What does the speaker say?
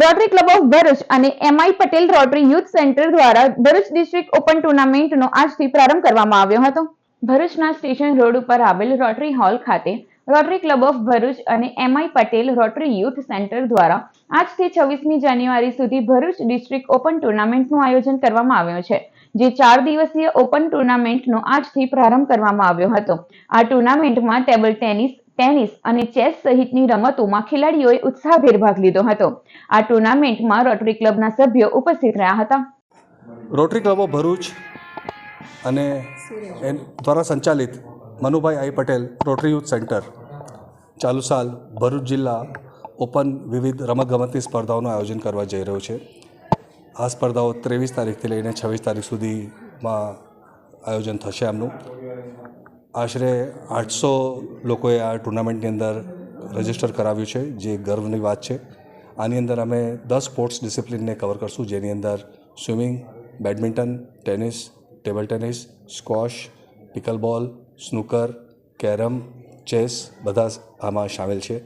Rotary club of Bharuch અને MI Patel rotary youth centre દ્વારા Bharuch district open ટુર્નામેન્ટનો આજથી પ્રારંભ કરવામાં આવ્યો હતો. ભરૂચના સ્ટેશન રોડ ઉપર આવેલ રોટરી હોલ ખાતે રોટરી ક્લબ ઓફ ભરૂચ અને MI Patel rotary youth centre દ્વારા આજથી 26મી જાન્યુઆરી સુધી ભરૂચ ડિસ્ટ્રિક્ટ ઓપન ટુર્નામેન્ટનું આયોજન કરવામાં આવ્યું છે, જે 4 દિવસીય ઓપન ટુર્નામેન્ટનો આજથી પ્રારંભ કરવામાં આવ્યો હતો. આ ટુર્નામેન્ટમાં ટેબલ ટેનિસ અને ચેસ સહિતની રમતોમાં ખેલાડીઓએ ઉત્સાહભેર ભાગ લીધો હતો. આ ટુર્નામેન્ટમાં રોટરી ક્લબના સભ્યો ઉપસ્થિત રહ્યા હતા. રોટરી ક્લબ ઓફ ભરૂચ અને દ્વારા સંચાલિત મનુભાઈ આઈ પટેલ રોટરી યુથ સેન્ટર ચાલુ સાલ ભરૂચ જિલ્લા ઓપન વિવિધ રમતગમતની સ્પર્ધાઓનું આયોજન કરવા જઈ રહ્યો છે. આ સ્પર્ધાઓ 23 તારીખથી લઈને 26 તારીખ સુધીમાં આયોજન થશે. આમનું આશરે 800 લોકોએ આ ટુર્નામેન્ટની અંદર રજિસ્ટર કરાવ્યું છે, જે ગર્વની વાત છે. આની અંદર અમે 10 સ્પોર્ટ્સ ડિસિપ્લિનને કવર કરશું, જેની અંદર swimming, badminton, tennis, table tennis, squash, pickleball, snooker, carrom, chess બધા આમાં સામેલ છે.